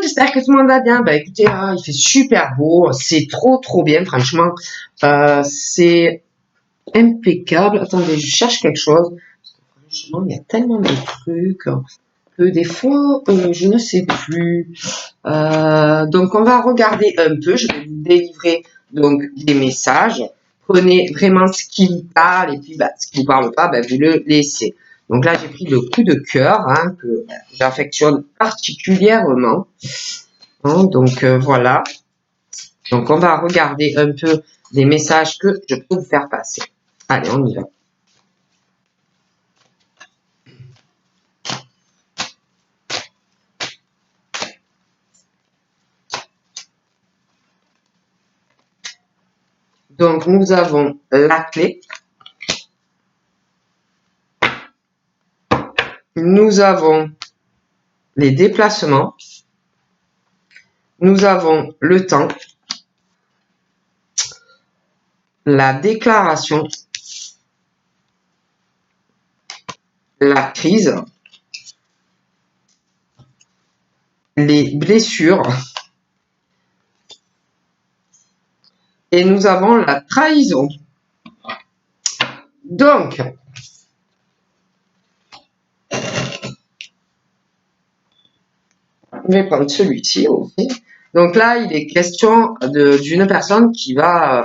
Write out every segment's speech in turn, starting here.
j'espère que tout le monde va bien. Bah écoutez, il fait super beau, c'est trop bien, franchement. C'est impeccable. Attendez, je cherche quelque chose. Franchement, il y a tellement de trucs que des fois, je ne sais plus. Donc, on va regarder un peu. Je vais vous délivrer donc des messages. Prenez vraiment ce qui vous parle et puis ce qui vous parle pas, vous le laissez. Donc là, j'ai pris le coup de cœur que j'affectionne particulièrement. Donc voilà. Donc on va regarder un peu les messages que je peux vous faire passer. Allez, on y va. Donc nous avons la clé. Nous avons les déplacements. Nous avons le temps. La déclaration. La crise. Les blessures. Et nous avons la trahison. Donc, je vais prendre celui-ci aussi. Donc là, il est question d'une personne qui va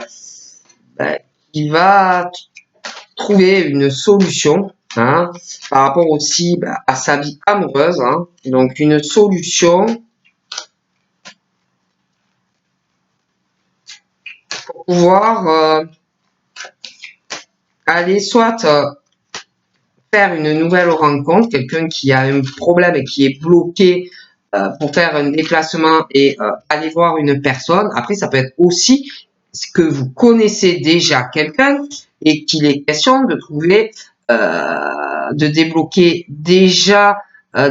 trouver une solution par rapport aussi à sa vie amoureuse. Donc une solution pour pouvoir aller soit faire une nouvelle rencontre, quelqu'un qui a un problème et qui est bloqué pour faire un déplacement et aller voir une personne. Après, ça peut être aussi que vous connaissez déjà quelqu'un et qu'il est question de trouver, de débloquer déjà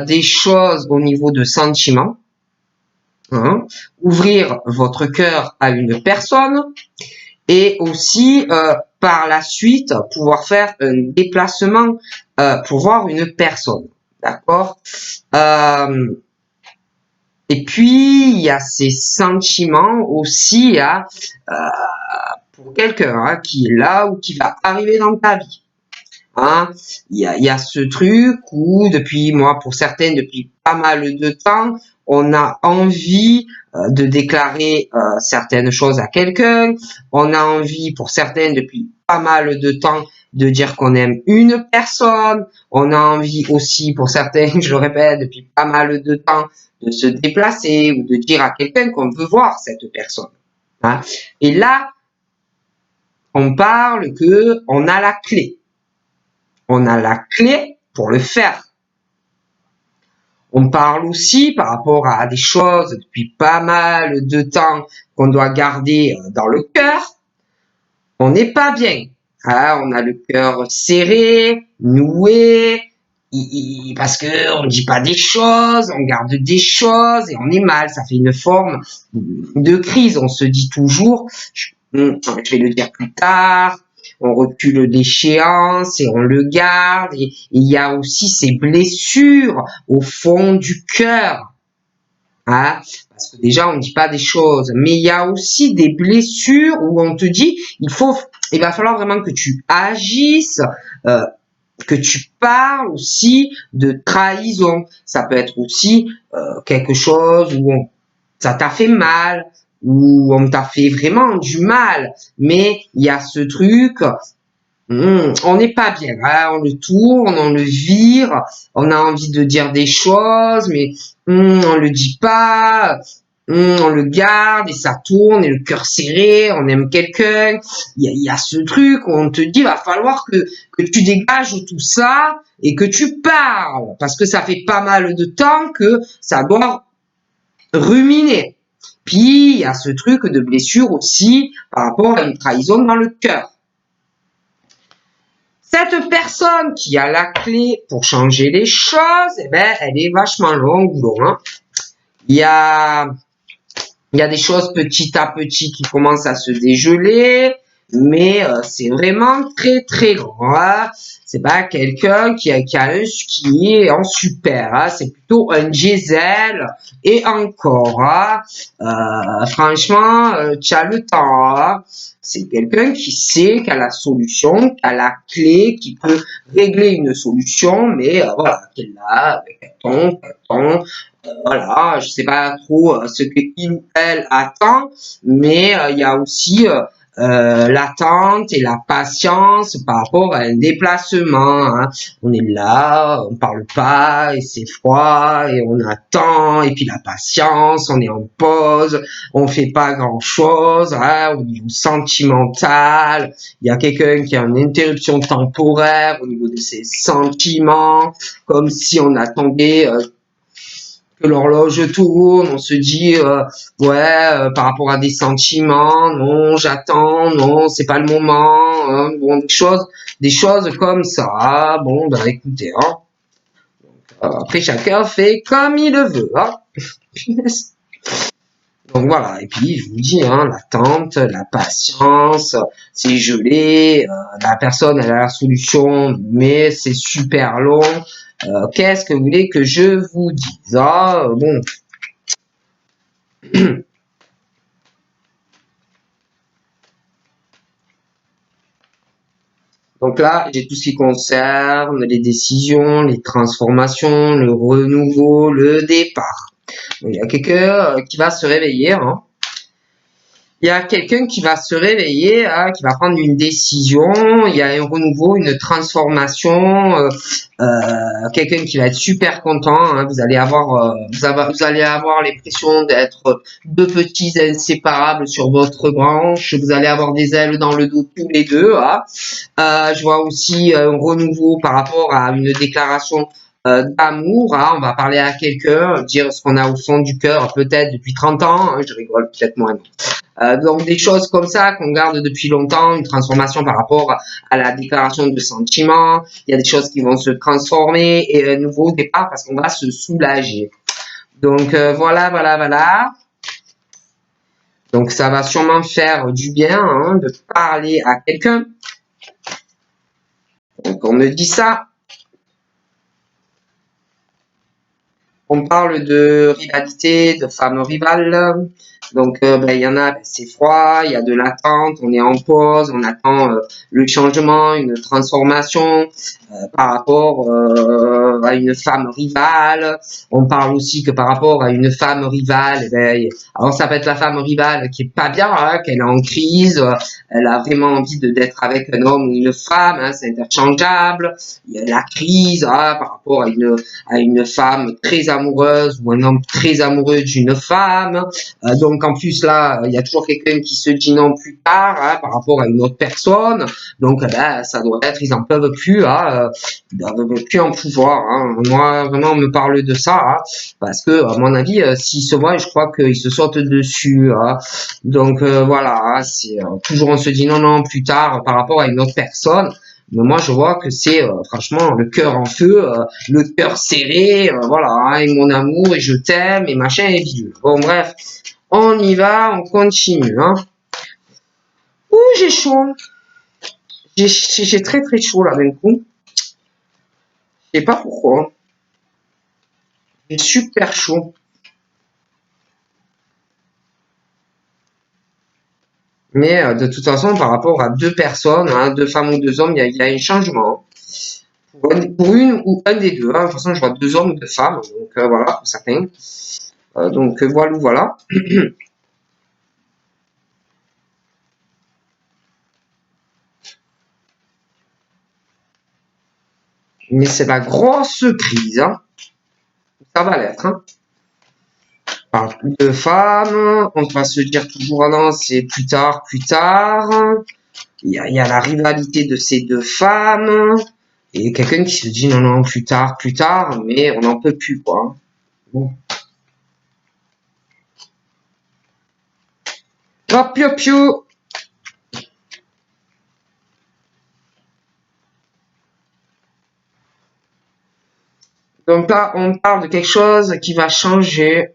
des choses au niveau de sentiments. Ouvrir votre cœur à une personne et aussi par la suite pouvoir faire un déplacement pour voir une personne. D'accord. Et puis il y a ces sentiments aussi pour quelqu'un qui est là ou qui va arriver dans ta vie. Il y a ce truc où depuis pour certaines depuis pas mal de temps, on a envie de déclarer certaines choses à quelqu'un. On a envie pour certaines depuis pas mal de temps de dire qu'on aime une personne. On a envie aussi pour certaines, je le répète, depuis pas mal de temps de se déplacer ou de dire à quelqu'un qu'on veut voir cette personne. Et là, on parle que on a la clé. On a la clé pour le faire. On parle aussi par rapport à des choses depuis pas mal de temps qu'on doit garder dans le cœur. On n'est pas bien. On a le cœur serré, noué, parce que on dit pas des choses, on garde des choses et on est mal. Ça fait une forme de crise. On se dit toujours, je vais le dire plus tard. On recule l'échéance et on le garde. Et il y a aussi ces blessures au fond du cœur. Parce que déjà, on ne dit pas des choses. Mais il y a aussi des blessures où on te dit, il va falloir vraiment que tu agisses, que tu parles aussi de trahison. Ça peut être aussi quelque chose où ça t'a fait mal, où on t'a fait vraiment du mal, mais il y a ce truc, on n'est pas bien, on le tourne, on le vire, on a envie de dire des choses, mais on le dit pas, on le garde et ça tourne et le cœur serré, on aime quelqu'un, il y a ce truc où on te dit, va falloir que tu dégages tout ça et que tu parles, parce que ça fait pas mal de temps que ça doit ruminer. Puis, il y a ce truc de blessure aussi par rapport à une trahison dans le cœur. Cette personne qui a la clé pour changer les choses, elle est vachement longue. Il y a des choses petit à petit qui commencent à se dégeler. mais c'est vraiment très très long. Hein. C'est pas quelqu'un qui est en super. Hein. C'est plutôt un diesel et encore. Hein. Franchement, tu as le temps. Hein. C'est quelqu'un qui sait, qui a la solution, qui a la clé, qui peut régler une solution, mais voilà, qu'elle a avec un ton, voilà, je sais pas trop ce que il ou elle attend, mais il y a aussi l'attente et la patience par rapport à un déplacement. Hein. On est là, on parle pas et c'est froid et on attend et puis la patience, on est en pause, on fait pas grand chose. Hein, au niveau sentimental, il y a quelqu'un qui a une interruption temporaire au niveau de ses sentiments, comme si on attendait que l'horloge tourne, on se dit ouais par rapport à des sentiments, non j'attends, non c'est pas le moment, hein, bon des choses comme ça. Bon bah écoutez, hein, après chacun fait comme il le veut. Hein. Donc voilà, et puis je vous dis, hein, l'attente, la patience, c'est gelé, la personne elle a la solution, mais c'est super long. Qu'est-ce que vous voulez que je vous dise? Ah, bon. Donc là, j'ai tout ce qui concerne les décisions, les transformations, le renouveau, le départ. Donc, il y a quelqu'un qui va se réveiller. Hein. Il y a quelqu'un qui va se réveiller, hein, qui va prendre une décision. Il y a un renouveau, une transformation. Quelqu'un qui va être super content. Hein. Vous allez avoir, vous allez avoir l'impression d'être deux petits inséparables sur votre branche. Vous allez avoir des ailes dans le dos tous les deux. Hein. Je vois aussi un renouveau par rapport à une déclaration d'amour. Hein. On va parler à quelqu'un, dire ce qu'on a au fond du cœur, peut-être depuis 30 ans. Hein. Je rigole, peut-être moins. Donc des choses comme ça qu'on garde depuis longtemps, une transformation par rapport à la déclaration de sentiments. Il y a des choses qui vont se transformer et un nouveau départ parce qu'on va se soulager. Donc voilà, voilà, voilà. Donc ça va sûrement faire du bien hein, de parler à quelqu'un. Donc on me dit ça. On parle de rivalité, de femmes rivales. Donc, il y en a, c'est froid, il y a de l'attente, on est en pause, on attend le changement, une transformation par rapport à une femme rivale. On parle aussi que par rapport à une femme rivale, alors ça peut être la femme rivale qui est pas bien, hein, qu'elle est en crise, elle a vraiment envie d'être avec un homme ou une femme, hein, c'est interchangeable. Il y a la crise hein, par rapport à une femme très amoureuse ou un homme très amoureux d'une femme. Donc en plus là, il y a toujours quelqu'un qui se dit non plus tard hein, par rapport à une autre personne. Donc ça doit être, ils en peuvent plus, hein, ils en peuvent plus en pouvoir. Hein. Moi vraiment on me parle de ça hein, parce que à mon avis, s'ils se voient, je crois qu'ils se sautent dessus. Hein. Donc voilà, hein, c'est toujours on se dit non non plus tard par rapport à une autre personne. Mais moi, je vois que c'est franchement le cœur en feu, le cœur serré, voilà, hein, et mon amour, et je t'aime, et machin, et bidule. Bon, bref, on y va, on continue. Hein. Ouh, j'ai chaud. J'ai très très chaud là d'un coup. Je sais pas pourquoi. J'ai super chaud. Mais de toute façon, par rapport à deux personnes, hein, deux femmes ou deux hommes, il y a un changement. Pour une ou un des deux. Hein. De toute façon, je vois deux hommes ou deux femmes. Donc voilà, pour certains. Donc voilà, voilà. Mais c'est la grosse crise. Hein. Ça va l'être. Hein. Par de femmes, on va se dire toujours ah non, c'est plus tard, plus tard. Il y a la rivalité de ces deux femmes. Et quelqu'un qui se dit non, non, plus tard, mais on n'en peut plus, quoi. Bon. Hop, piou, piou. Donc là, on parle de quelque chose qui va changer.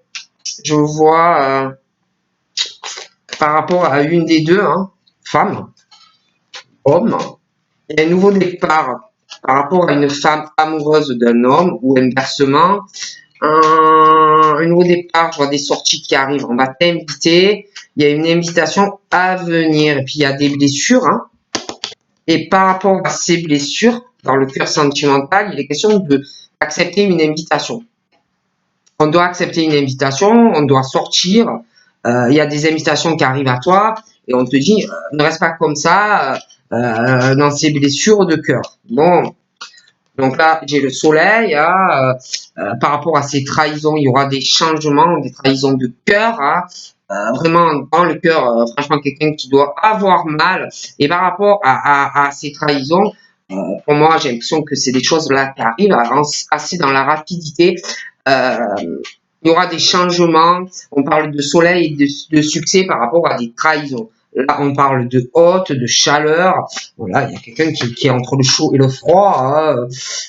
Je vois par rapport à une des deux, hein, femmes. homme. Il y a un nouveau départ par rapport à une femme amoureuse d'un homme ou inversement. Un nouveau départ, je vois des sorties qui arrivent. On va t'inviter. Il y a une invitation à venir. Et puis il y a des blessures. Hein. Et par rapport à ces blessures, dans le cœur sentimental, il est question d'accepter une invitation. On doit accepter une invitation, on doit sortir. Il y a des invitations qui arrivent à toi et on te dit ne reste pas comme ça dans ces blessures de cœur. Bon, donc là j'ai le soleil. Par rapport à ces trahisons, il y aura des changements, des trahisons de cœur. Hein, vraiment dans le cœur, franchement quelqu'un qui doit avoir mal. Et par rapport à ces trahisons, pour moi j'ai l'impression que c'est des choses là qui arrivent assez dans la rapidité. Euh, il y aura des changements. On parle de soleil et de succès par rapport à des trahisons. Là, on parle de haute, de chaleur. Voilà, il y a quelqu'un qui est entre le chaud et le froid. Hein.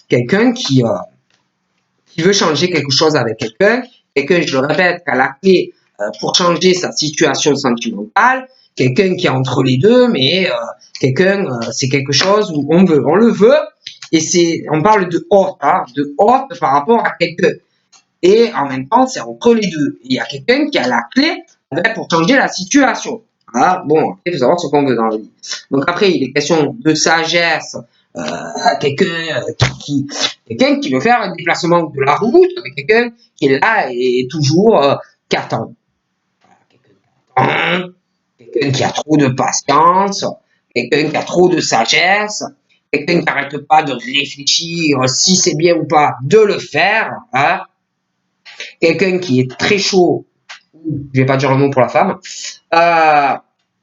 Quelqu'un qui veut changer quelque chose avec quelqu'un. Quelqu'un, je le répète, qui a la clé pour changer sa situation sentimentale. Quelqu'un qui est entre les deux, mais quelqu'un, c'est quelque chose où on le veut. Et on parle de haute par rapport à quelqu'un. Et en même temps, c'est entre les deux. Il y a quelqu'un qui a la clé pour changer la situation. Ah, bon, après, il faut savoir ce qu'on veut dans la vie. Donc après, il est question de sagesse. Quelqu'un qui veut faire un déplacement de la route, avec quelqu'un qui est là et toujours qui attend. Quelqu'un qui a trop de patience, quelqu'un qui a trop de sagesse, quelqu'un qui n'arrête pas de réfléchir si c'est bien ou pas de le faire. Hein. Quelqu'un qui est très chaud, je vais pas dire le mot pour la femme,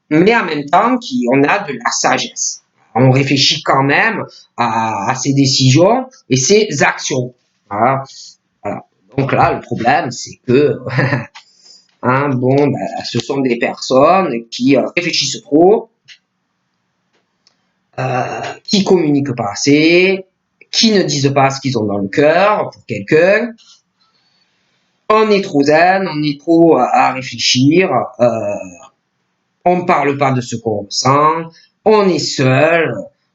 mais en même temps, on a de la sagesse. On réfléchit quand même à ses décisions et ses actions. Voilà. Voilà. Donc là, le problème, c'est que, hein, bon, ce sont des personnes qui réfléchissent trop, qui communiquent pas assez, qui ne disent pas ce qu'ils ont dans le cœur pour quelqu'un. On est trop zen, on est trop à réfléchir, on ne parle pas de ce qu'on ressent, on est seul,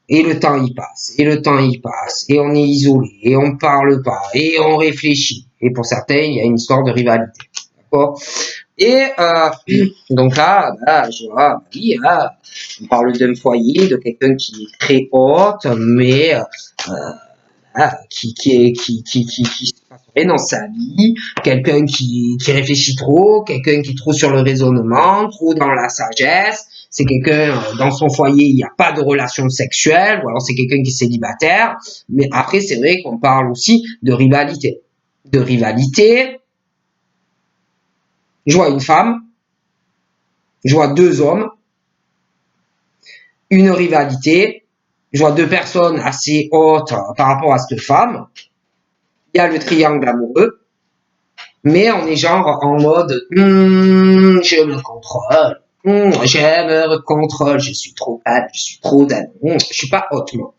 et le temps y passe, et le temps y passe, et on est isolé, et on ne parle pas, et on réfléchit. Et pour certains, il y a une histoire de rivalité. D'accord. Et donc là, je vois, oui, on parle d'un foyer, de quelqu'un qui est très haute, mais qui se passerait dans sa vie, quelqu'un qui réfléchit trop, quelqu'un qui est trop sur le raisonnement, trop dans la sagesse, c'est quelqu'un dans son foyer, il n'y a pas de relation sexuelle, ou alors c'est quelqu'un qui est célibataire, mais après c'est vrai qu'on parle aussi de rivalité. De rivalité, je vois une femme, je vois deux hommes, une rivalité, je vois deux personnes assez hautes par rapport à cette femme, il y a le triangle amoureux, mais on est genre en mode je me contrôle, je me contrôle, je suis trop calme, je suis trop zen, je suis pas haute moi.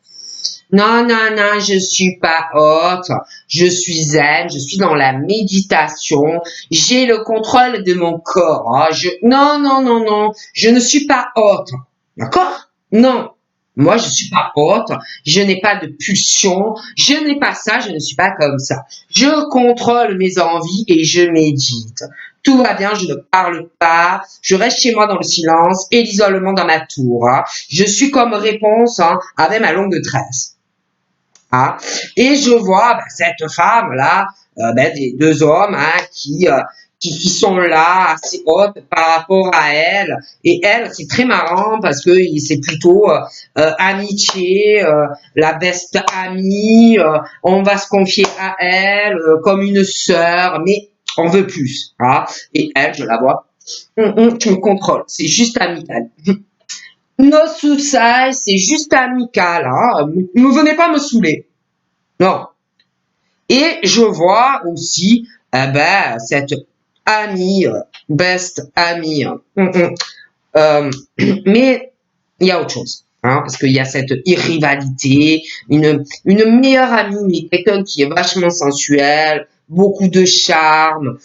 Non, non, non, je suis pas haute, je suis zen, je suis dans la méditation, j'ai le contrôle de mon corps. Hein, non, non, non, non, je ne suis pas haute. D'accord? Non. Moi, je suis pas haute, je n'ai pas de pulsion, je n'ai pas ça, je ne suis pas comme ça. Je contrôle mes envies et je médite. Tout va bien, je ne parle pas, je reste chez moi dans le silence et l'isolement dans ma tour. Hein. Je suis comme réponse avec ma longue tresse. Hein. Et je vois cette femme-là, des deux hommes qui sont là, assez hautes par rapport à elle. Et elle, c'est très marrant parce que c'est plutôt amitié, la best amie, on va se confier à elle comme une sœur, mais on veut plus. Hein. Et elle, je la vois, tu me contrôles, c'est juste amical. No suicide, c'est juste amical. Hein. Ne venez pas me saouler. Non. Et je vois aussi cette amie, best amie. Mais il y a autre chose. hein, parce qu'il y a cette rivalité, une meilleure amie, mais quelqu'un qui est vachement sensuel, beaucoup de charme,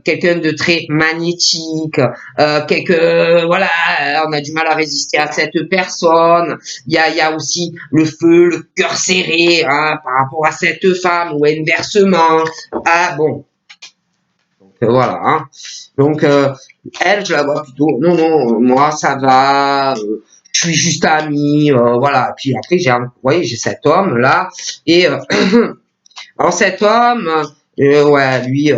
quelqu'un de très magnétique, voilà, on a du mal à résister à cette personne. Il y a aussi le feu, le cœur serré, hein, par rapport à cette femme, ou inversement. Ah bon, voilà. Hein. Donc, elle, je la vois plutôt, non, non, moi, ça va, je suis juste ami, voilà. Puis après, vous voyez, j'ai cet homme-là, et alors cet homme, ouais, lui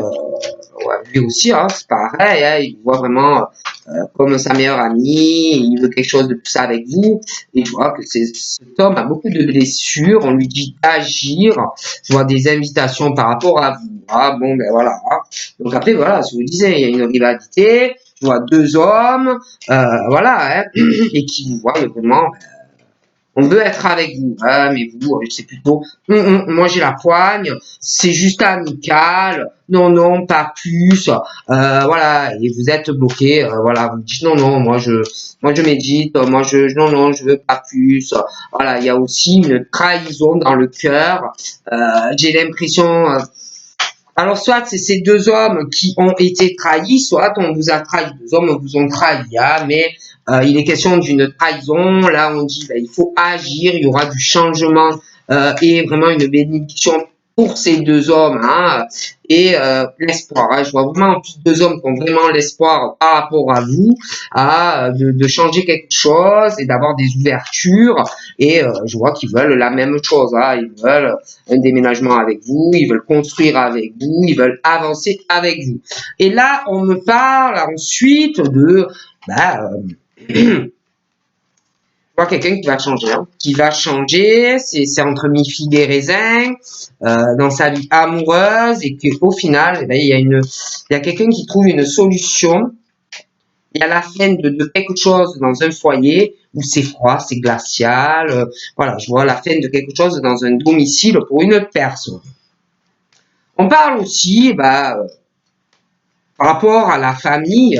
aussi, hein, c'est pareil, hein, il voit vraiment comme sa meilleure amie, il veut quelque chose de plus avec vous, et je vois que cet homme a beaucoup de blessures, on lui dit d'agir, je vois des invitations par rapport à vous, ah bon, ben voilà. Hein. Donc après, voilà, je vous disais, il y a une rivalité, je vois deux hommes, voilà, hein, et qui vous voient vraiment on veut être avec vous, hein, mais vous, c'est plutôt, moi j'ai la poigne, c'est juste amical, non, non, pas plus, voilà, et vous êtes bloqué, voilà, vous dites non, non, moi je médite, non, non, je veux pas plus, voilà, il y a aussi une trahison dans le cœur, j'ai l'impression, alors, soit c'est ces deux hommes qui ont été trahis, soit on vous a trahi. Deux hommes vous ont trahi, hein, mais il est question d'une trahison. Là, on dit il faut agir, il y aura du changement et vraiment une bénédiction pour ces deux hommes. Hein, et l'espoir. Hein, je vois vraiment en plus deux hommes qui ont vraiment l'espoir par rapport à vous, de changer quelque chose et d'avoir des ouvertures. Et je vois qu'ils veulent la même chose. Hein, ils veulent un déménagement avec vous, ils veulent construire avec vous, ils veulent avancer avec vous. Et là, on me parle ensuite de, bah, je vois quelqu'un qui va changer, hein, qui va changer, c'est entre mi-figue et raisin, dans sa vie amoureuse, et qu'au final, eh ben, il y a quelqu'un qui trouve une solution. Il y a la fin de quelque chose dans un foyer où c'est froid, c'est glacial. Voilà, je vois la fin de quelque chose dans un domicile pour une personne. On parle aussi, par rapport à la famille,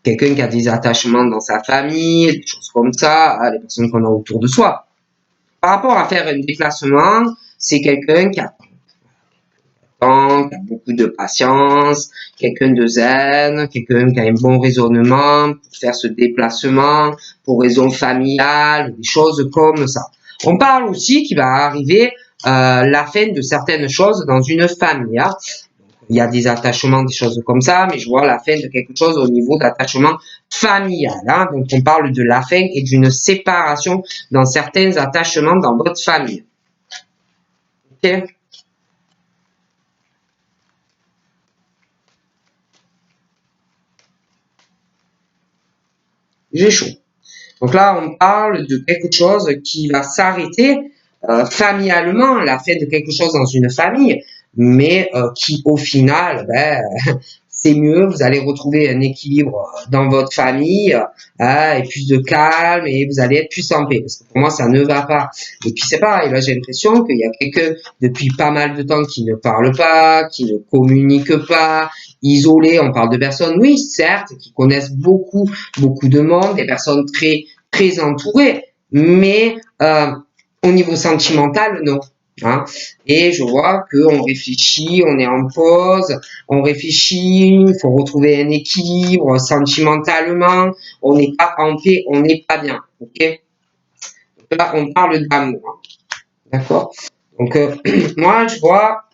quelqu'un qui a des attachements dans sa famille, des choses comme ça, les personnes qu'on a autour de soi. Par rapport à faire un déplacement, c'est quelqu'un qui a beaucoup de patience, quelqu'un de zen, quelqu'un qui a un bon raisonnement pour faire ce déplacement, pour raison familiale, des choses comme ça. On parle aussi qu'il va arriver la fin de certaines choses dans une famille. Hein. Il y a des attachements, des choses comme ça, mais je vois la fin de quelque chose au niveau d'attachement familial. Hein. Donc on parle de la fin et d'une séparation dans certains attachements dans votre famille. Ok. J'ai chaud. Donc là, on parle de quelque chose qui va s'arrêter familialement, la fin de quelque chose dans une famille, mais qui au final, c'est mieux, vous allez retrouver un équilibre dans votre famille, et plus de calme, et vous allez être plus en paix. Parce que pour moi, ça ne va pas. Et puis c'est pareil, là j'ai l'impression qu'il y a quelqu'un depuis pas mal de temps qui ne parle pas, qui ne communique pas, isolé. On parle de personnes, oui, certes, qui connaissent beaucoup de monde, des personnes très entourées, mais au niveau sentimental, non. Hein. Et je vois qu'on réfléchit, on est en pause, on réfléchit, il faut retrouver un équilibre sentimentalement, on n'est pas en paix, on n'est pas bien. Ok. Donc là, on parle d'amour. Hein. D'accord. Donc moi, je vois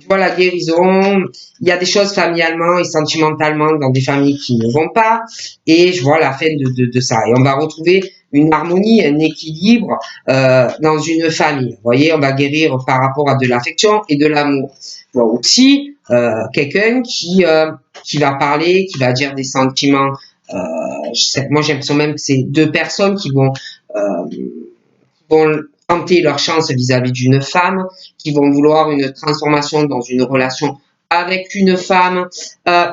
la guérison, il y a des choses familialement et sentimentalement dans des familles qui ne vont pas, et je vois la fin de ça. Et on va retrouver une harmonie, un équilibre dans une famille. Vous voyez, on va guérir par rapport à de l'affection et de l'amour. Je vois aussi quelqu'un qui va parler, qui va dire des sentiments. Moi, j'ai l'impression même que c'est deux personnes vont tenter leur chance vis-à-vis d'une femme, qui vont vouloir une transformation dans une relation avec une femme. Euh,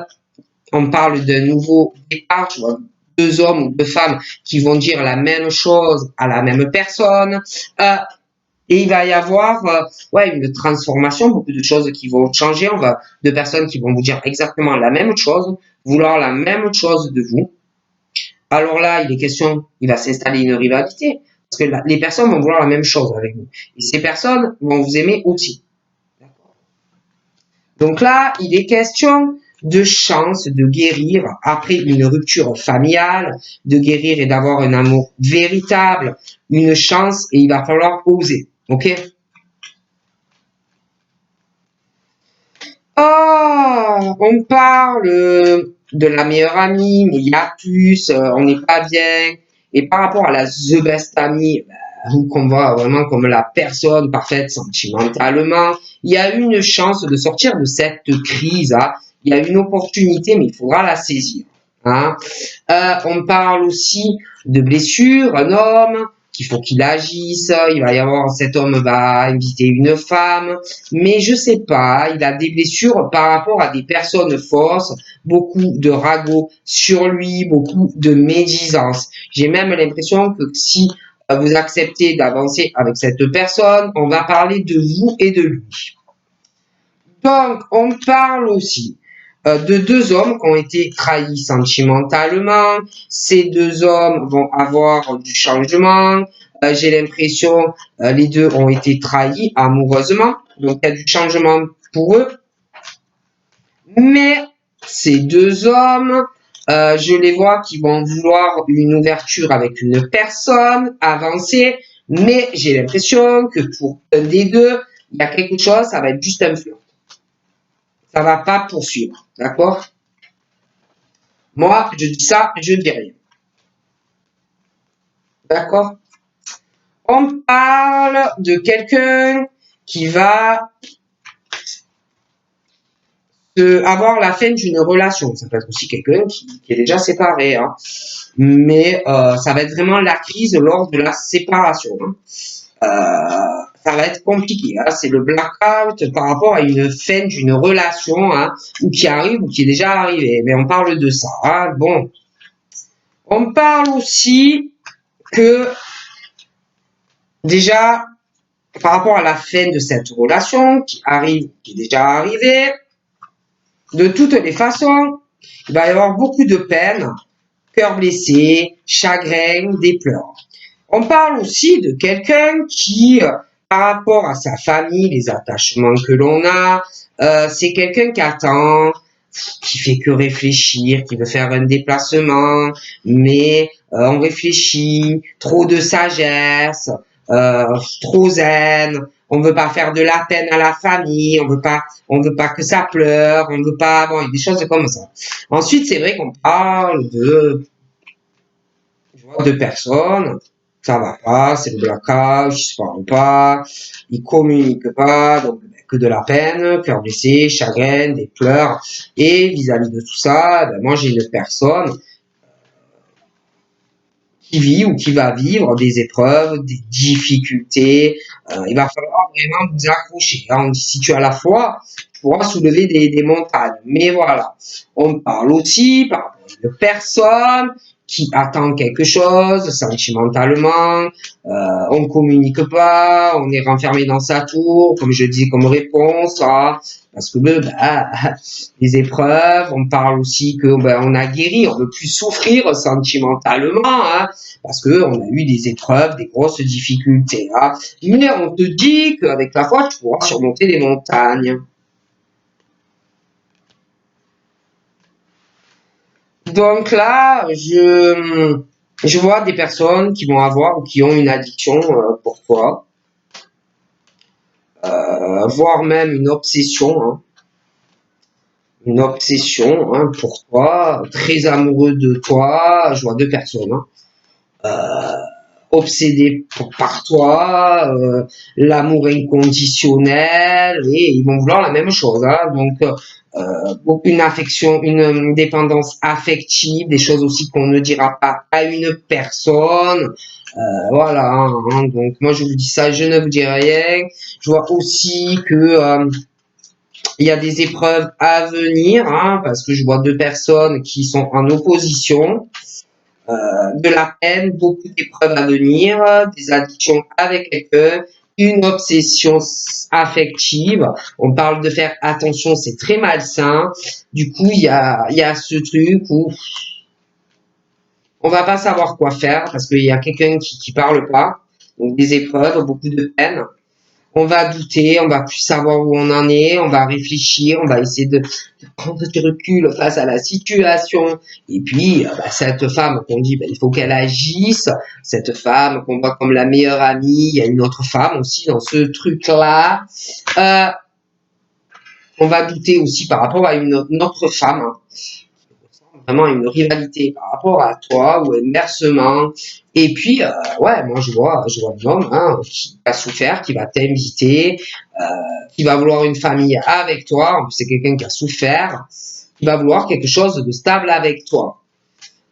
on parle d'un nouveau départ, je vois deux hommes ou deux femmes qui vont dire la même chose à la même personne. Et il va y avoir une transformation, beaucoup de choses qui vont changer. Deux personnes qui vont vous dire exactement la même chose, vouloir la même chose de vous. alors là, il est question, il va s'installer une rivalité. Parce que les personnes vont vouloir la même chose avec vous. Et ces personnes vont vous aimer aussi. Donc là, il est question de chance de guérir après une rupture familiale, de guérir et d'avoir un amour véritable, une chance, et il va falloir oser. Ok? Oh, on parle de la meilleure amie, mais il y a plus, on n'est pas bien. Et par rapport à la the best amie, qu'on voit vraiment comme la personne parfaite sentimentalement, il y a une chance de sortir de cette crise. Hein. Il y a une opportunité, mais il faudra la saisir. Hein. On parle aussi de blessures, un homme qu'il faut qu'il agisse, il va y avoir, cet homme va inviter une femme, mais je sais pas, il a des blessures par rapport à des personnes fausses, beaucoup de ragots sur lui, beaucoup de médisance. J'ai même l'impression que si vous acceptez d'avancer avec cette personne, on va parler de vous et de lui. Donc, on parle aussi de deux hommes qui ont été trahis sentimentalement. Ces deux hommes vont avoir du changement. J'ai l'impression les deux ont été trahis amoureusement. Donc, il y a du changement pour eux. Mais ces deux hommes, je les vois qui vont vouloir une ouverture avec une personne, avancer. Mais j'ai l'impression que pour un des deux, il y a quelque chose, ça va être juste un flirt. Ça va pas poursuivre, d'accord? Moi, je dis ça, je dis rien, d'accord? On parle de quelqu'un qui va avoir la fin d'une relation. Ça peut être aussi quelqu'un qui est déjà séparé, hein. Mais ça va être vraiment la crise lors de la séparation. Hein. Ça va être compliqué. Hein. C'est le blackout par rapport à une fin d'une relation, hein, ou qui arrive ou qui est déjà arrivé. Mais on parle de ça. Hein. Bon, on parle aussi que déjà, par rapport à la fin de cette relation qui arrive, qui est déjà arrivée, de toutes les façons, il va y avoir beaucoup de peine, cœur blessé, chagrin, des pleurs. On parle aussi de quelqu'un qui, par rapport à sa famille, les attachements que l'on a, c'est quelqu'un qui attend, qui fait que réfléchir, qui veut faire un déplacement, mais on réfléchit, trop de sagesse, trop zen, on veut pas faire de la peine à la famille, on veut pas que ça pleure, on veut pas, bon, il y a des choses comme ça. Ensuite, c'est vrai qu'on parle de personnes, ça va pas, c'est le blackout, ils se parlent pas, ils communiquent pas, donc que de la peine, cœur blessé, chagrin, des pleurs. Et vis-à-vis de tout ça, ben, moi j'ai une personne qui vit ou qui va vivre des épreuves, des difficultés. Il va falloir vraiment vous accrocher. Hein. Si tu as la foi, tu pourras soulever des montagnes. Mais voilà, on parle aussi par rapport à une personne qui attend quelque chose sentimentalement, on communique pas, on est renfermé dans sa tour, comme je dis comme réponse, hein, parce que bah, les épreuves, on parle aussi que ben, on a guéri, on veut plus souffrir sentimentalement, hein, parce que on a eu des épreuves, des grosses difficultés. Hein. Mais on te dit qu'avec la foi, tu pourras surmonter les montagnes. Donc là, je vois des personnes qui vont avoir ou qui ont une addiction pour toi, voire même une obsession, hein. Une obsession hein, pour toi, très amoureux de toi. Je vois deux personnes, hein. Obsédés par toi, l'amour inconditionnel, et ils vont vouloir la même chose. Hein. Donc, une affection, une dépendance affective, des choses aussi qu'on ne dira pas à une personne. Voilà. Hein. Donc, moi, je vous dis ça, je ne vous dis rien. Je vois aussi que il y a des épreuves à venir, hein, parce que je vois deux personnes qui sont en opposition. De la peine, beaucoup d'épreuves à venir, des addictions avec quelqu'un, une obsession affective. On parle de faire attention, c'est très malsain. Du coup, il y a ce truc où On va pas savoir quoi faire parce qu'il y a quelqu'un qui parle pas. Donc des épreuves, beaucoup de peine. On va douter, on va plus savoir où on en est, on va réfléchir, on va essayer de prendre du recul face à la situation. Et puis, cette femme qu'on dit, il faut qu'elle agisse, cette femme qu'on voit comme la meilleure amie, il y a une autre femme aussi dans ce truc-là. On va douter aussi par rapport à une autre femme, hein, vraiment une rivalité par rapport à toi ou inversement. Et puis, ouais, moi je vois un homme hein, qui a souffert, qui va t'inviter, qui va vouloir une famille avec toi. En plus, c'est quelqu'un qui a souffert, qui va vouloir quelque chose de stable avec toi.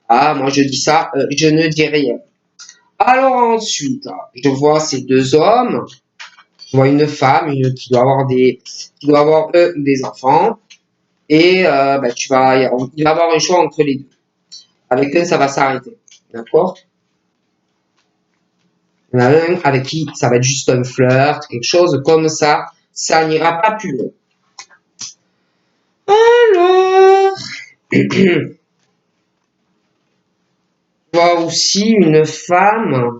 Ah, moi je dis ça, je ne dis rien. Alors ensuite, je vois ces deux hommes. Je vois une femme, qui doit avoir des enfants. Et il va avoir un choix entre les deux. Avec un, ça va s'arrêter. D'accord? Il y en a un avec qui ça va être juste un flirt, quelque chose comme ça. Ça n'ira pas plus loin. Alors, je vois aussi une femme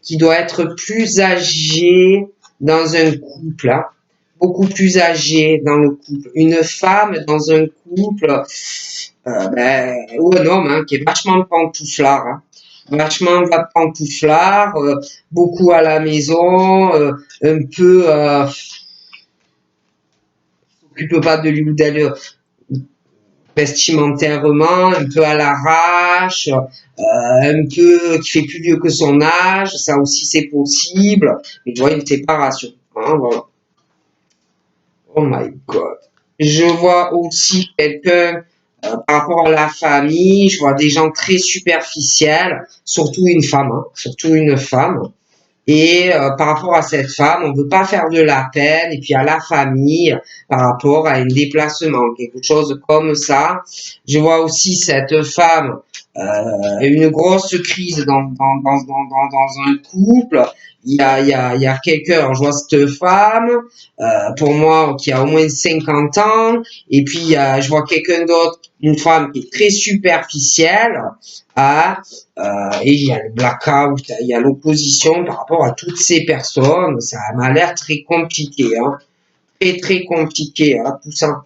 qui doit être plus âgée dans un couple, hein, beaucoup plus âgée dans le couple. Une femme dans un couple, ou un homme hein, qui est vachement pantouflard, hein, vachement pantouflard, beaucoup à la maison, un peu s'occupe pas de lui ou d'elle vestimentairement, un peu à l'arrache, un peu qui fait plus vieux que son âge, ça aussi c'est possible, mais tu vois une séparation. Hein, voilà. Oh my god. Je vois aussi quelqu'un par rapport à la famille, je vois des gens très superficiels, surtout une femme, hein, surtout une femme. Et par rapport à cette femme, on veut pas faire de la peine. Et puis à la famille, par rapport à un déplacement, quelque chose comme ça. Je vois aussi cette femme, une grosse crise dans un couple. Il y a quelqu'un, je vois cette femme, pour moi, qui a au moins 50 ans. Et puis, je vois quelqu'un d'autre, une femme qui est très superficielle. Ah, et il y a le blackout, il y a l'opposition par rapport à toutes ces personnes. Ça m'a l'air très compliqué, hein. Très, très compliqué, hein, tout ça.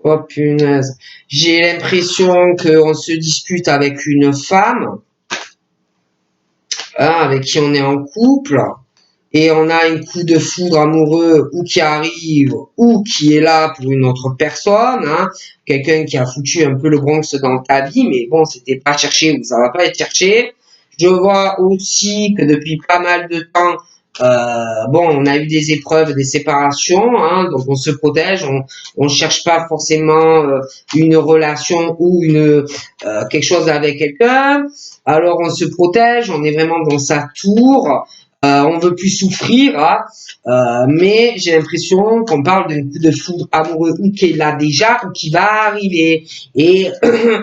Oh punaise. J'ai l'impression qu'on se dispute avec une femme, hein, avec qui on est en couple, et on a un coup de foudre amoureux ou qui arrive ou qui est là pour une autre personne, hein, quelqu'un qui a foutu un peu le Bronx dans ta vie, mais bon, c'était pas cherché ou ça va pas être cherché. Je vois aussi que depuis pas mal de temps, bon, on a eu des épreuves, des séparations, hein, donc on se protège, on cherche pas forcément une relation ou quelque chose avec quelqu'un. Alors on se protège, on est vraiment dans sa tour. On veut plus souffrir, hein, mais j'ai l'impression qu'on parle d'un coup de foudre amoureux ou qui est là déjà ou qui va arriver et,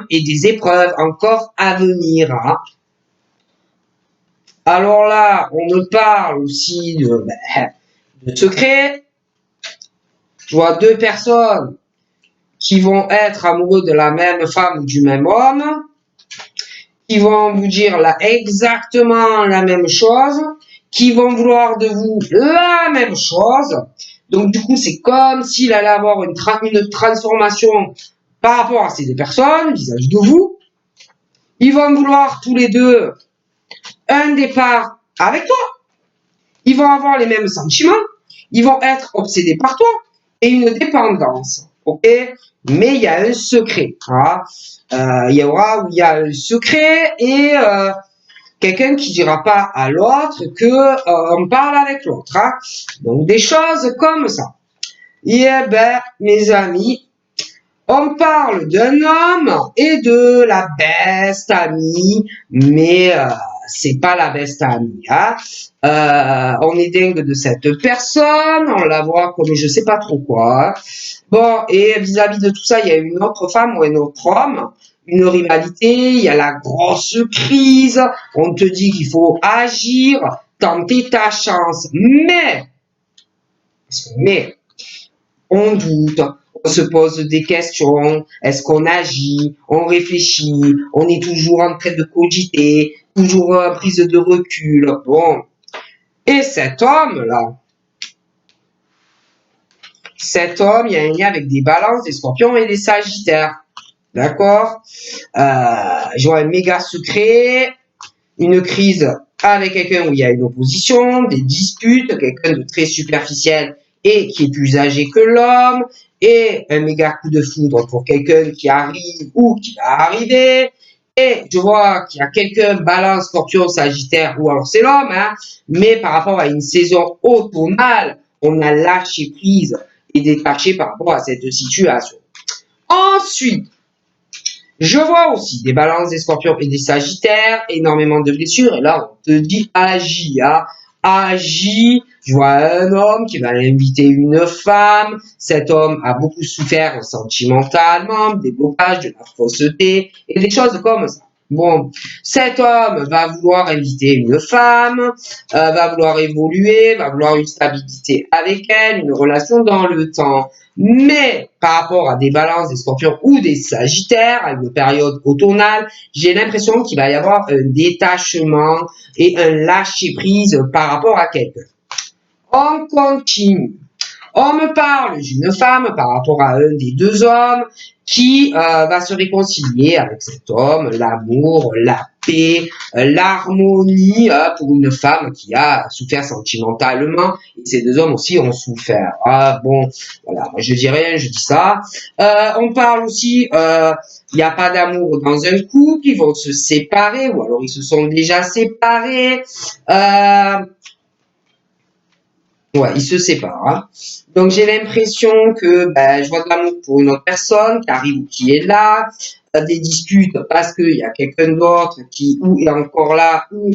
et des épreuves encore à venir. Hein. Alors là, on me parle aussi de secrets. Je vois deux personnes qui vont être amoureux de la même femme ou du même homme, qui vont vous dire là exactement la même chose, qui vont vouloir de vous la même chose. Donc du coup, c'est comme s'il allait avoir une transformation par rapport à ces deux personnes, vis-à-vis de vous. Ils vont vouloir tous les deux un départ avec toi. Ils vont avoir les mêmes sentiments. Ils vont être obsédés par toi et une dépendance. Ok? Mais il y a un secret. Hein? Il y aura où il y a un secret et quelqu'un qui dira pas à l'autre que on parle avec l'autre. Hein? Donc des choses comme ça. Et ben, mes amis, on parle d'un homme et de la best amie, mais c'est pas la best amie. Hein? On est dingue de cette personne, on la voit comme je sais pas trop quoi. Hein? Bon, et vis-à-vis de tout ça, il y a une autre femme ou un autre homme, une rivalité, il y a la grosse crise, on te dit qu'il faut agir, tenter ta chance, mais on doute, on se pose des questions, est-ce qu'on agit, on réfléchit, on est toujours en train de cogiter, toujours prise de recul. Bon. Et cet homme, il y a un lien avec des balances, des scorpions et des sagittaires. D'accord? Je vois un méga secret, une crise avec quelqu'un où il y a une opposition, des disputes, quelqu'un de très superficiel et qui est plus âgé que l'homme, et un méga coup de foudre pour quelqu'un qui arrive ou qui va arriver. Et je vois qu'il y a quelqu'un, balance, scorpion, sagittaire, ou alors c'est l'homme, hein, mais par rapport à une saison automnale, on a lâché prise et détaché par rapport à cette situation. Ensuite, je vois aussi des balances, des scorpions et des sagittaires, énormément de blessures. Et là, on te dit agis, hein. Agis. Je vois un homme qui va inviter une femme. Cet homme a beaucoup souffert sentimentalement, des blocages, de la fausseté et des choses comme ça. Bon, cet homme va vouloir inviter une femme, va vouloir évoluer, va vouloir une stabilité avec elle, une relation dans le temps. Mais par rapport à des balances, des scorpions ou des sagittaires, à une période automnale, j'ai l'impression qu'il va y avoir un détachement et un lâcher-prise par rapport à quelqu'un. On continue. On me parle d'une femme par rapport à un des deux hommes qui va se réconcilier avec cet homme, l'amour, la paix, l'harmonie pour une femme qui a souffert sentimentalement et ces deux hommes aussi ont souffert. Ah bon, voilà, moi je dis rien, je dis ça. On parle aussi, il n'y a pas d'amour dans un couple, ils vont se séparer ou alors ils se sont déjà séparés. Ouais, ils se séparent. Hein. Donc j'ai l'impression que je vois de l'amour pour une autre personne qui arrive ou qui est là, des disputes parce qu'il y a quelqu'un d'autre qui ou est encore là ou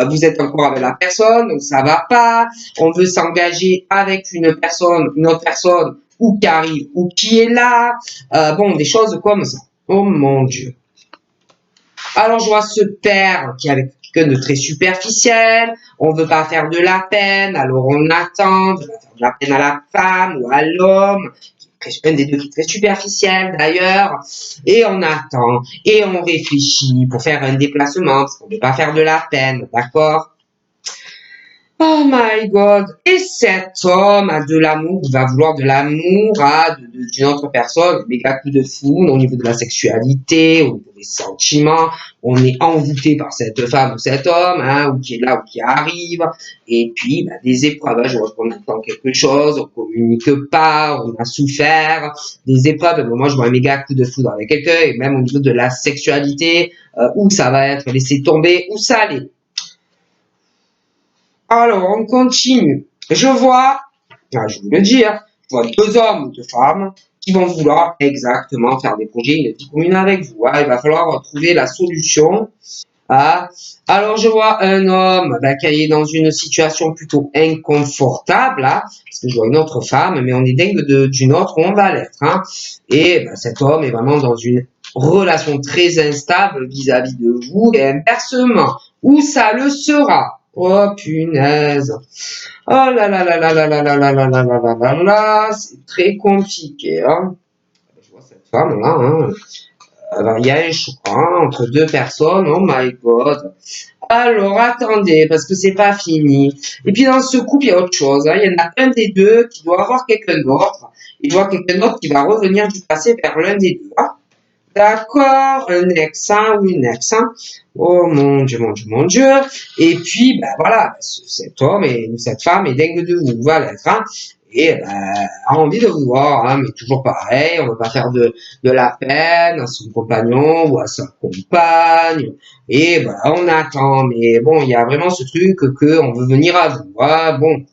vous êtes encore avec la personne, donc ça va pas. On veut s'engager avec une autre personne ou qui arrive ou qui est là. Bon, des choses comme ça. Oh mon Dieu. Alors, je vois ce père qui est avec quelqu'un de très superficiel, on veut pas faire de la peine, alors on attend, on veut pas faire de la peine à la femme ou à l'homme, un des deux qui est très superficiel d'ailleurs, et on attend, et on réfléchit pour faire un déplacement, parce qu'on veut pas faire de la peine, d'accord? Oh my God! Et cet homme a de l'amour, va vouloir de l'amour d'une autre personne, méga coup de foudre au niveau de la sexualité, au niveau des sentiments. On est envoûté par cette femme ou cet homme, hein, ou qui est là ou qui arrive. Et puis, des épreuves. Je vois qu'on attend quelque chose, on communique pas, on a souffert. Des épreuves, moi je vois un méga coup de foudre avec quelqu'un, et même au niveau de la sexualité, où ça va être laissé tomber, où ça allait. Alors, on continue. Je vois, je vous le dire, je vois deux hommes ou deux femmes qui vont vouloir exactement faire des projets, une vie commune avec vous. Hein. Il va falloir trouver la solution. Hein. Alors, je vois un homme qui est dans une situation plutôt inconfortable, hein, parce que je vois une autre femme, mais on est dingue d'une autre où on va l'être. Hein. Et cet homme est vraiment dans une relation très instable vis-à-vis de vous et inversement, où ça le sera. Oh punaise. Oh là là là là là là là là là là là là là là, c'est très compliqué. Hein. Je vois cette femme là. Hein. Alors, il y a un choix entre deux personnes. Oh my God. Alors, attendez, parce que c'est pas fini. Et puis, dans ce couple, il y a autre chose. Hein. Il y en a un des deux qui doit avoir quelqu'un d'autre. Il doit quelqu'un d'autre qui va revenir du passé vers l'un des deux. Hein. D'accord, un ex, hein, ou une ex. Hein. Oh mon Dieu, mon Dieu, mon Dieu. Et puis, voilà, cet homme et cette femme est dingue de vous, voilà. Hein. Et a envie de vous voir, hein, mais toujours pareil, on ne veut pas faire de la peine à son compagnon ou à sa compagne. Et on attend, mais bon, il y a vraiment ce truc que on veut venir à vous. Hein. Bon,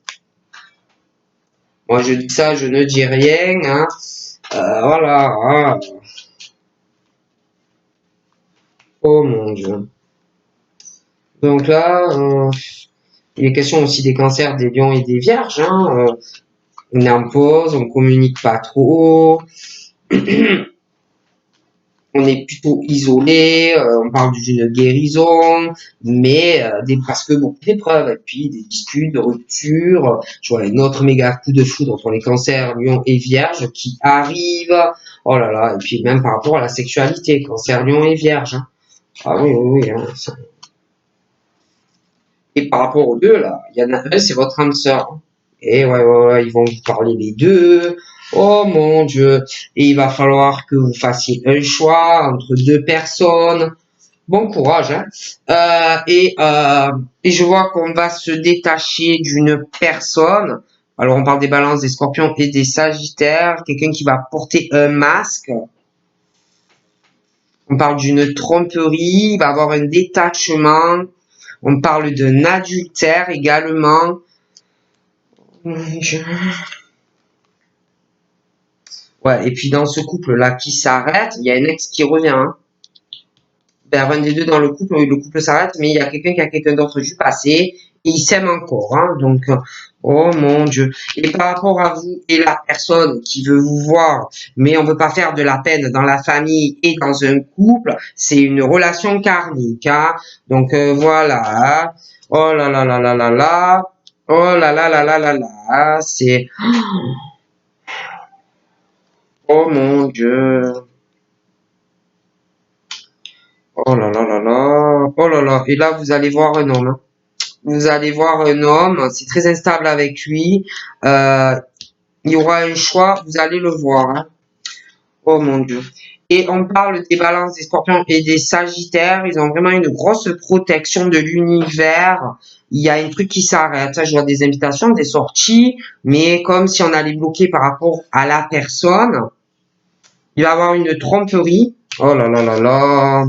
moi je dis ça, je ne dis rien. Hein. Voilà. Hein. Oh mon Dieu. Donc là, il est question aussi des cancers des lions et des vierges. Hein. On est en pause, on communique pas trop. on est plutôt isolé, on parle d'une guérison, mais parce que beaucoup d'épreuves, et puis des disputes, de ruptures. Je vois un autre méga coup de foudre entre les cancers, lion et vierge qui arrive. Oh là là, et puis même par rapport à la sexualité, cancer, lion et vierge. Hein. Ah oui, oui, oui. Hein, et par rapport aux deux, là, il y en a un, c'est votre âme sœur. Et ouais, ils vont vous parler les deux. Oh mon Dieu. Et il va falloir que vous fassiez un choix entre deux personnes. Bon courage, hein. Et je vois qu'on va se détacher d'une personne. Alors, on parle des balances, des scorpions et des sagittaires. Quelqu'un qui va porter un masque. On parle d'une tromperie. Il va avoir un détachement. On parle d'un adultère également. Ouais, et puis dans ce couple-là qui s'arrête, il y a un ex qui revient. Hein. Vers un des deux dans le couple s'arrête, mais il y a quelqu'un qui a quelqu'un d'autre du passé, et ils s'aiment encore. Hein. Donc, oh mon Dieu. Et par rapport à vous et la personne qui veut vous voir, mais on ne veut pas faire de la peine dans la famille et dans un couple, c'est une relation karmique. Hein. Donc, voilà. Hein. Oh là là là là là là. Oh là là là là là là. C'est... Oh mon Dieu. Oh là là là là. Oh là là. Et là, vous allez voir un homme. Hein. Vous allez voir un homme. C'est très instable avec lui. Euh, il y aura un choix. Vous allez le voir. Hein. Oh mon Dieu. Et on parle des balances, des scorpions et des sagittaires. Ils ont vraiment une grosse protection de l'univers. Il y a un truc qui s'arrête. Je vois des invitations, des sorties. Mais comme si on allait bloquer par rapport à la personne. Il va y avoir une tromperie. Oh là là là là.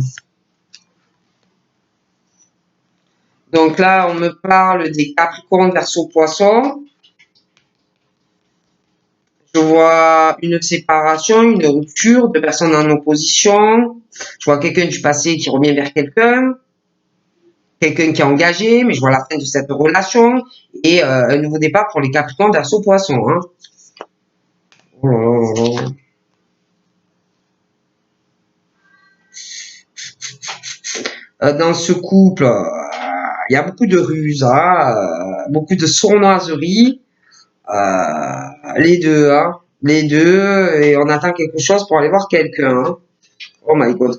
Donc là, on me parle des Capricornes, Verseau, Poisson. Je vois une séparation, une rupture, deux personnes en opposition. Je vois quelqu'un du passé qui revient vers quelqu'un. Quelqu'un qui est engagé, mais je vois la fin de cette relation. Et un nouveau départ pour les Capricornes, Verseau, Poisson. Hein. Oh là là là là. Dans ce couple, il y a beaucoup de ruses, hein, beaucoup de sournoiserie. Les deux, hein. Les deux, et on attend quelque chose pour aller voir quelqu'un. Hein. Oh my god.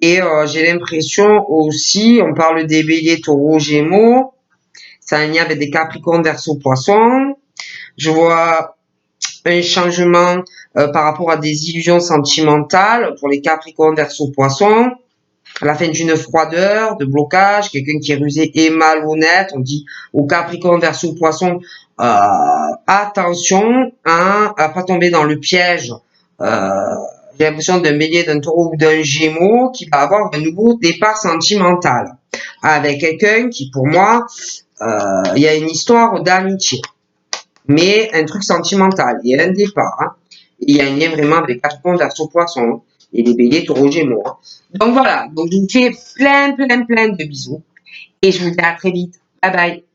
Et j'ai l'impression aussi, on parle des béliers, taureaux, gémeaux. Ça y avec des capricornes, verseau, poissons. Je vois un changement par rapport à des illusions sentimentales pour les capricornes, verseau, poissons. À la fin d'une froideur, de blocage, quelqu'un qui est rusé et malhonnête. On dit au Capricorne, Verseau, Poisson, attention hein, à pas tomber dans le piège. J'ai l'impression d'un bélier, d'un taureau ou d'un gémeau qui va avoir un nouveau départ sentimental avec quelqu'un qui, pour moi, il y a une histoire d'amitié, mais un truc sentimental. Il y a un départ. Hein. Il y a un lien vraiment avec Capricorne, Verseau, Poisson. Hein, et les béliers, taureaux, gémeaux. Hein. Donc voilà, donc je vous fais plein de bisous et je vous dis à très vite. Bye bye.